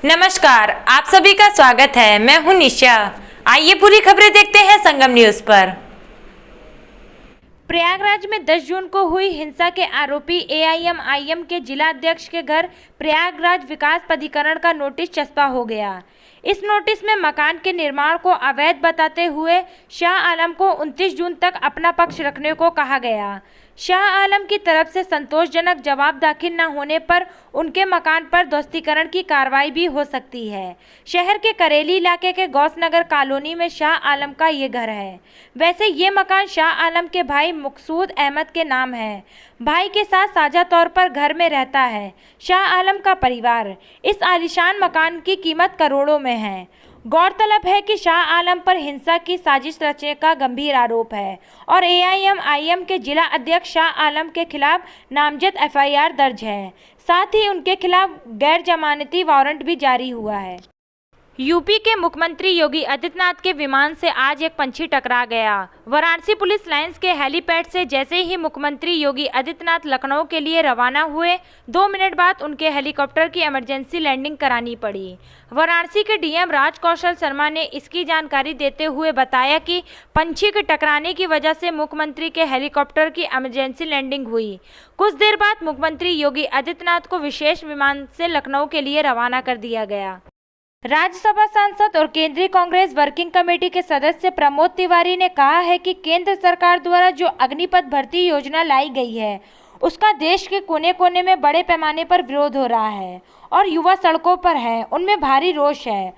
नमस्कार, आप सभी का स्वागत है। मैं हूं निशा। आइए पूरी खबरें देखते हैं संगम न्यूज पर। प्रयागराज में 10 जून को हुई हिंसा के आरोपी एआईएमआईएम के जिला अध्यक्ष के घर प्रयागराज विकास प्राधिकरण का नोटिस चस्पा हो गया। इस नोटिस में मकान के निर्माण को अवैध बताते हुए शाह आलम को 29 जून तक अपना पक्ष रखने को कहा गया। शाह आलम की तरफ से संतोषजनक जवाब दाखिल न होने पर उनके मकान पर ध्वस्तीकरण की कार्रवाई भी हो सकती है। शहर के करेली इलाके के गौसनगर कॉलोनी में शाह आलम का ये घर है। वैसे ये मकान शाह आलम के भाई मकसूद अहमद के नाम है। भाई के साथ साझा तौर पर घर में रहता है शाह आलम का परिवार। इस आलीशान मकान की कीमत करोड़ों में है। गौरतलब है कि शाह आलम पर हिंसा की साजिश रचने का गंभीर आरोप है और एआईएमआईएम के जिला अध्यक्ष शाह आलम के खिलाफ नामजद एफआईआर दर्ज है। साथ ही उनके खिलाफ गैर जमानती वारंट भी जारी हुआ है। यूपी के मुख्यमंत्री योगी आदित्यनाथ के विमान से आज एक पंछी टकरा गया। वाराणसी पुलिस लाइंस के हेलीपैड से जैसे ही मुख्यमंत्री योगी आदित्यनाथ लखनऊ के लिए रवाना हुए, 2 मिनट बाद उनके हेलीकॉप्टर की इमरजेंसी लैंडिंग करानी पड़ी। वाराणसी के डीएम राज कौशल शर्मा ने इसकी जानकारी देते हुए बताया कि पंछी के टकराने की वजह से मुख्यमंत्री के हेलीकॉप्टर की इमरजेंसी लैंडिंग हुई। कुछ देर बाद मुख्यमंत्री योगी आदित्यनाथ को विशेष विमान से लखनऊ के लिए रवाना कर दिया गया। राज्यसभा सांसद और केंद्रीय कांग्रेस वर्किंग कमेटी के सदस्य प्रमोद तिवारी ने कहा है कि केंद्र सरकार द्वारा जो अग्निपथ भर्ती योजना लाई गई है, उसका देश के कोने कोने में बड़े पैमाने पर विरोध हो रहा है और युवा सड़कों पर है, उनमें भारी रोष है।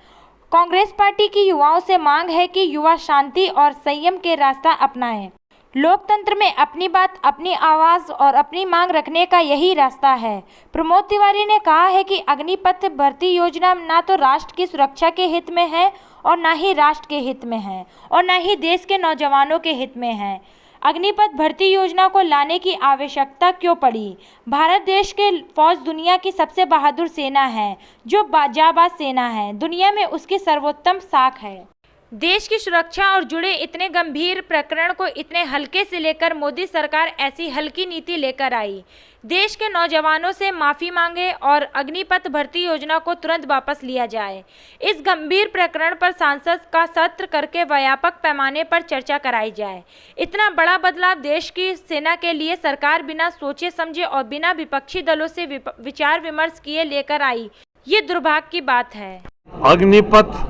कांग्रेस पार्टी की युवाओं से मांग है कि युवा शांति और संयम के रास्ता अपनाएं। लोकतंत्र में अपनी बात, अपनी आवाज़ और अपनी मांग रखने का यही रास्ता है। प्रमोद तिवारी ने कहा है कि अग्निपथ भर्ती योजना ना तो राष्ट्र की सुरक्षा के हित में है और ना ही राष्ट्र के हित में है और ना ही देश के नौजवानों के हित में है। अग्निपथ भर्ती योजना को लाने की आवश्यकता क्यों पड़ी? भारत देश के फौज दुनिया की सबसे बहादुर सेना है, जो जाबाज सेना है। दुनिया में उसकी सर्वोत्तम साख है। देश की सुरक्षा और जुड़े इतने गंभीर प्रकरण को इतने हल्के से लेकर मोदी सरकार ऐसी हल्की नीति लेकर आई। देश के नौजवानों से माफ़ी मांगे और अग्निपथ भर्ती योजना को तुरंत वापस लिया जाए। इस गंभीर प्रकरण पर संसद का सत्र करके व्यापक पैमाने पर चर्चा कराई जाए। इतना बड़ा बदलाव देश की सेना के लिए सरकार बिना सोचे समझे और बिना विपक्षी दलों से विचार विमर्श किए लेकर आई, ये दुर्भाग्य की बात है। अग्निपथ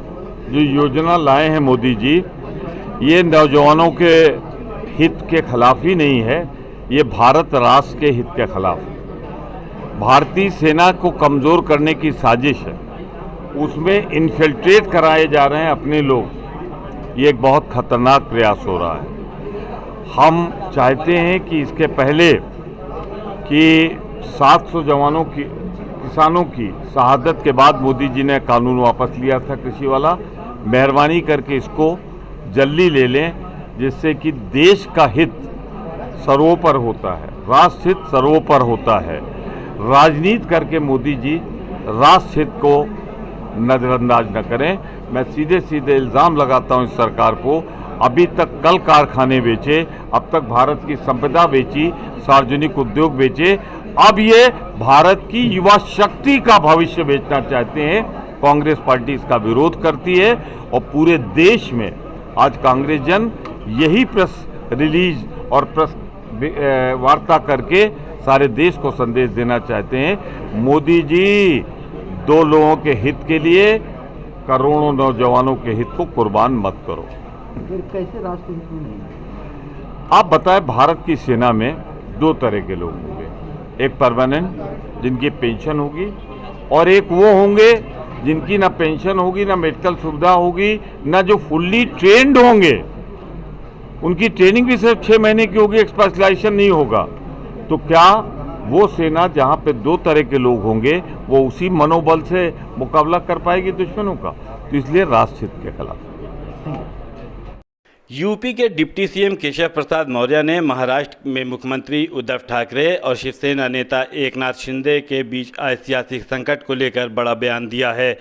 जो योजना लाए हैं मोदी जी, ये नौजवानों के हित के खिलाफ ही नहीं है, ये भारत राष्ट्र के हित के खिलाफ। भारतीय सेना को कमज़ोर करने की साजिश है, उसमें इन्फिल्ट्रेट कराए जा रहे हैं अपने लोग। ये एक बहुत खतरनाक प्रयास हो रहा है। हम चाहते हैं कि इसके पहले कि 700 जवानों की, किसानों की शहादत के बाद मोदी जी ने कानून वापस लिया था कृषि वाला, मेहरबानी करके इसको जल्दी ले लें, जिससे कि देश का हित सर्वोपरि होता है, राष्ट्र हित सर्वोपरि होता है। राजनीति करके मोदी जी राष्ट्र हित को नज़रअंदाज न करें। मैं सीधे सीधे इल्ज़ाम लगाता हूं इस सरकार को, अभी तक कल कारखाने बेचे, अब तक भारत की संपदा बेची, सार्वजनिक उद्योग बेचे, अब ये भारत की युवा शक्ति का भविष्य बेचना चाहते हैं। कांग्रेस पार्टी इसका विरोध करती है और पूरे देश में आज कांग्रेस जन यही प्रेस रिलीज और प्रेस वार्ता करके सारे देश को संदेश देना चाहते हैं, मोदी जी 2 लोगों के हित के लिए करोड़ों नौजवानों के हित को कुर्बान मत करो। फिर कैसे राष्ट्र हित में नहीं? आप बताएं, भारत की सेना में 2 तरह के लोग होंगे, एक परमानेंट जिनकी पेंशन होगी और एक वो होंगे जिनकी ना पेंशन होगी, ना मेडिकल सुविधा होगी, ना जो फुल्ली ट्रेंड होंगे। उनकी ट्रेनिंग भी सिर्फ 6 महीने की होगी, स्पेशलाइजेशन नहीं होगा। तो क्या वो सेना जहां पे 2 तरह के लोग होंगे, वो उसी मनोबल से मुकाबला कर पाएगी दुश्मनों का? तो इसलिए राष्ट्र हित के खिलाफ। यूपी के डिप्टी सीएम केशव प्रसाद मौर्य ने महाराष्ट्र में मुख्यमंत्री उद्धव ठाकरे और शिवसेना नेता एकनाथ शिंदे के बीच आए सियासी संकट को लेकर बड़ा बयान दिया है।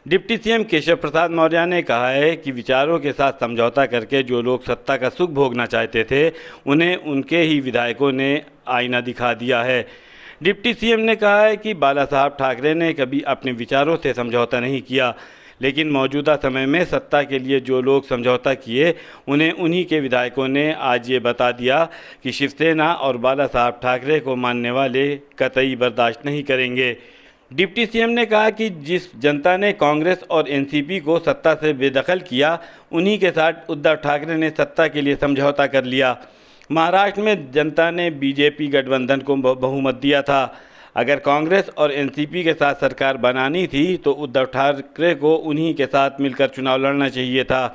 डिप्टी सीएम केशव प्रसाद मौर्य ने कहा है कि विचारों के साथ समझौता करके जो लोग सत्ता का सुख भोगना चाहते थे, उन्हें उनके ही विधायकों ने आईना दिखा दिया है। डिप्टी सीएम ने कहा है कि बाला साहब ठाकरे ने कभी अपने विचारों से समझौता नहीं किया, लेकिन मौजूदा समय में सत्ता के लिए जो लोग समझौता किए, उन्हें उन्हीं के विधायकों ने आज ये बता दिया कि शिवसेना और बाला साहब ठाकरे को मानने वाले कतई बर्दाश्त नहीं करेंगे। डिप्टी सीएम ने कहा कि जिस जनता ने कांग्रेस और एनसीपी को सत्ता से बेदखल किया, उन्हीं के साथ उद्धव ठाकरे ने सत्ता के लिए समझौता कर लिया। महाराष्ट्र में जनता ने बीजेपी गठबंधन को बहुमत दिया था। अगर कांग्रेस और एनसीपी के साथ सरकार बनानी थी तो उद्धव ठाकरे को उन्हीं के साथ मिलकर चुनाव लड़ना चाहिए था।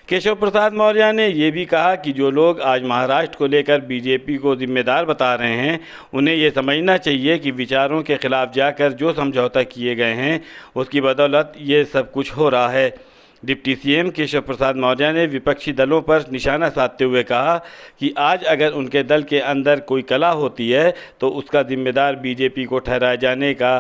केशव प्रसाद मौर्य ने ये भी कहा कि जो लोग आज महाराष्ट्र को लेकर बीजेपी को जिम्मेदार बता रहे हैं, उन्हें ये समझना चाहिए कि विचारों के खिलाफ जाकर जो समझौता किए गए हैं, उसकी बदौलत ये सब कुछ हो रहा है। डिप्टी सीएम केशव प्रसाद मौर्य ने विपक्षी दलों पर निशाना साधते हुए कहा कि आज अगर उनके दल के अंदर कोई कला होती है तो उसका जिम्मेदार बीजेपी को ठहराए जाने का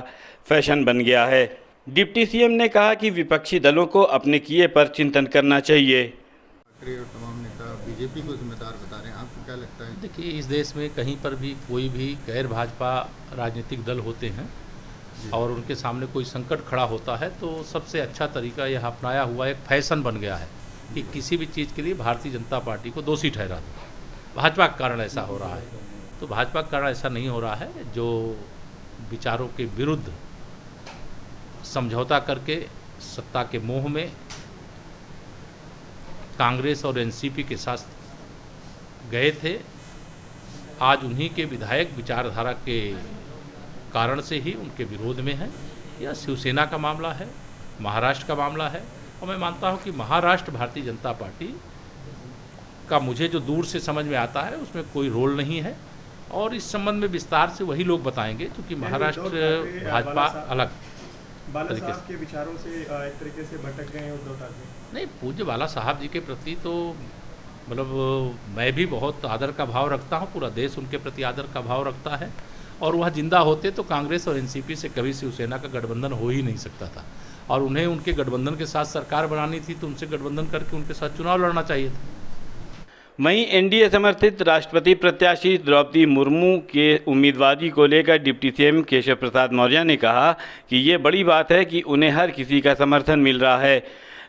फैशन बन गया है। डिप्टी सीएम ने कहा कि विपक्षी दलों को अपने किए पर चिंतन करना चाहिए। ठाकरे और तमाम नेता बीजेपी को जिम्मेदार बता रहे हैं, आपको क्या लगता है? देखिए, इस देश में कहीं पर भी कोई भी गैर भाजपा राजनीतिक दल होते हैं और उनके सामने कोई संकट खड़ा होता है तो सबसे अच्छा तरीका यह अपनाया हुआ एक फैशन बन गया है कि किसी भी चीज़ के लिए भारतीय जनता पार्टी को दोषी ठहरा दो। भाजपा के कारण ऐसा हो रहा है, तो भाजपा के कारण ऐसा नहीं हो रहा है। जो विचारों के विरुद्ध समझौता करके सत्ता के मोह में कांग्रेस और एनसीपी के साथ गए थे, आज उन्हीं के विधायक विचारधारा के कारण से ही उनके विरोध में है। यह शिवसेना का मामला है, महाराष्ट्र का मामला है, और मैं मानता हूं कि महाराष्ट्र भारतीय जनता पार्टी का मुझे जो दूर से समझ में आता है उसमें कोई रोल नहीं है, और इस संबंध में विस्तार से वही लोग बताएंगे, क्योंकि महाराष्ट्र भाजपा अलग बाला साहब के विचारों से एक तरीके से भटक गए हैं उद्धव ठाकरे। नहीं, पूज्य बाला साहब जी के प्रति तो मतलब मैं भी बहुत आदर का भाव रखता हूं, पूरा देश उनके प्रति आदर का भाव रखता है, और वह जिंदा होते तो कांग्रेस और एनसीपी से कभी शिवसेना का गठबंधन हो ही नहीं सकता था, और उन्हें उनके गठबंधन के साथ सरकार बनानी थी तो उनसे गठबंधन करके उनके साथ चुनाव लड़ना चाहिए था। वहीं एनडीए समर्थित राष्ट्रपति प्रत्याशी द्रौपदी मुर्मू के उम्मीदवारी को लेकर डिप्टी सीएम केशव प्रसाद मौर्य ने कहा कि ये बड़ी बात है कि उन्हें हर किसी का समर्थन मिल रहा है।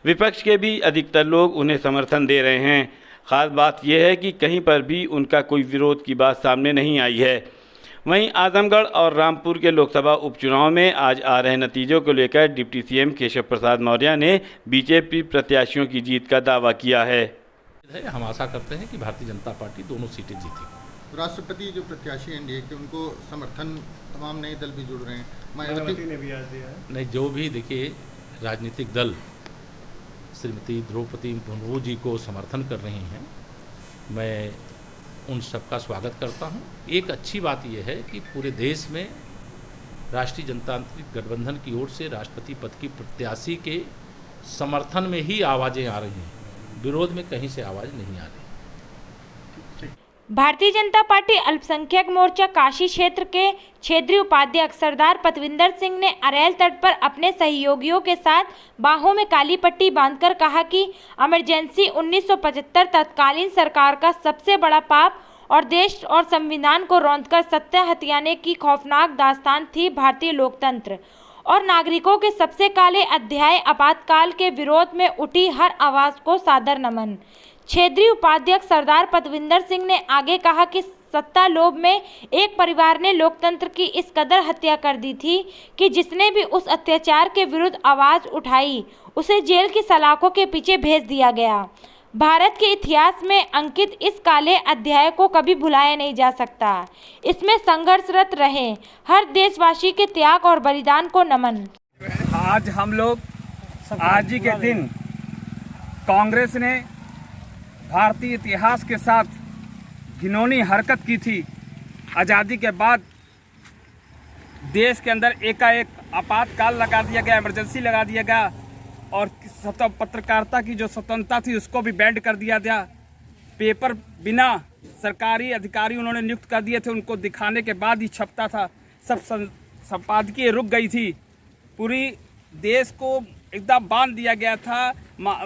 विपक्ष के भी अधिकतर लोग उन्हें समर्थन दे रहे हैं। ख़ास बात यह है कि कहीं पर भी उनका कोई विरोध की बात सामने नहीं आई है। वहीं आजमगढ़ और रामपुर के लोकसभा उपचुनाव में आज आ रहे नतीजों को लेकर डिप्टी सीएम केशव प्रसाद मौर्य ने बीजेपी प्रत्याशियों की जीत का दावा किया है। हम आशा करते हैं कि भारतीय जनता पार्टी दोनों सीटें जीतेगी। राष्ट्रपति जो प्रत्याशी एनडीए के, उनको समर्थन तमाम नए दल भी जुड़ रहे हैं, मायावती ने भी आज दिया है। नहीं, जो भी देखिए राजनीतिक दल श्रीमती द्रौपदी मुर्मू जी को समर्थन कर रही हैं, मैं उन सबका स्वागत करता हूं। एक अच्छी बात यह है कि पूरे देश में राष्ट्रीय जनतांत्रिक गठबंधन की ओर से राष्ट्रपति पद की प्रत्याशी के समर्थन में ही आवाज़ें आ रही हैं, विरोध में कहीं से आवाज़ नहीं आ रही। भारतीय जनता पार्टी अल्पसंख्यक मोर्चा काशी क्षेत्र के क्षेत्रीय उपाध्यक्ष सरदार पतविंदर सिंह ने अरैल तट पर अपने सहयोगियों के साथ बाहों में काली पट्टी बांधकर कहा कि इमरजेंसी 1975 तत्कालीन सरकार का सबसे बड़ा पाप और देश और संविधान को रौंदकर सत्ता हथियाने की खौफनाक दास्तान थी भारतीय लोकतंत्र और नागरिकों के सबसे काले अध्याय आपातकाल के विरोध में उठी हर आवाज़ को सादर नमन। क्षेत्रीय उपाध्यक्ष सरदार पतविंदर सिंह ने आगे कहा कि सत्ता लोभ में एक परिवार ने लोकतंत्र की इस कदर हत्या कर दी थी कि जिसने भी उस अत्याचार के विरुद्ध आवाज़ उठाई उसे जेल की सलाखों के पीछे भेज दिया गया। भारत के इतिहास में अंकित इस काले अध्याय को कभी भुलाया नहीं जा सकता। इसमें संघर्षरत रहे हर देशवासी के त्याग और बलिदान को नमन। आज हम लोग आज ही के दिन कांग्रेस ने भारतीय इतिहास के साथ घिनौनी हरकत की थी। आज़ादी के बाद देश के अंदर एकाएक आपातकाल लगा दिया गया, इमरजेंसी लगा दिया गया, और पत्रकारिता की जो स्वतंत्रता थी उसको भी बैंड कर दिया गया। पेपर बिना सरकारी अधिकारी उन्होंने नियुक्त कर दिए थे, उनको दिखाने के बाद ही छपता था। सब संपादकीय रुक गई थी। पूरी देश को एकदम बांध दिया गया था,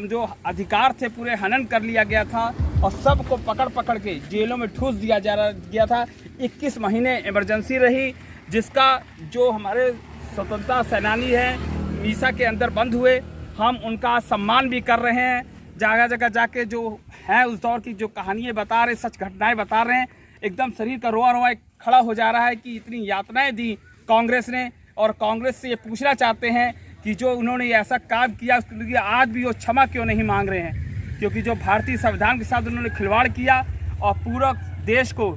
जो अधिकार थे पूरे हनन कर लिया गया था और सबको पकड़ पकड़ के जेलों में ठूस दिया गया था। 21 महीने इमरजेंसी रही, जिसका जो हमारे स्वतंत्रता सेनानी हैं मीसा के अंदर बंद हुए, हम उनका सम्मान भी कर रहे हैं। जगह जगह जाके जो हैं उस दौर की जो कहानियाँ बता रहे, सच घटनाएं बता रहे हैं, एकदम शरीर का रोआ रोआ खड़ा हो जा रहा है कि इतनी यातनाएं दी कांग्रेस ने। और कांग्रेस से ये पूछना चाहते हैं कि जो उन्होंने ऐसा काम किया उसके लिए आज भी वो क्षमा क्यों नहीं मांग रहे हैं, क्योंकि जो भारतीय संविधान के साथ उन्होंने खिलवाड़ किया और पूरा देश को,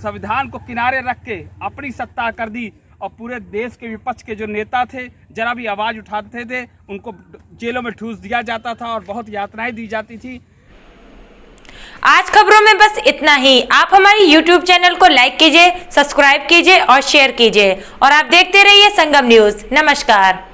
संविधान को किनारे रख के अपनी सत्ता कर दी और पूरे देश के विपक्ष के जो नेता थे, जरा भी आवाज़ उठाते थे, उनको जेलों में ठूस दिया जाता था और बहुत यातनाएं दी जाती थी। आज खबरों में बस इतना ही। आप हमारे YouTube चैनल को लाइक कीजिए, सब्सक्राइब कीजिए और शेयर कीजिए और आप देखते रहिए संगम न्यूज़। नमस्कार।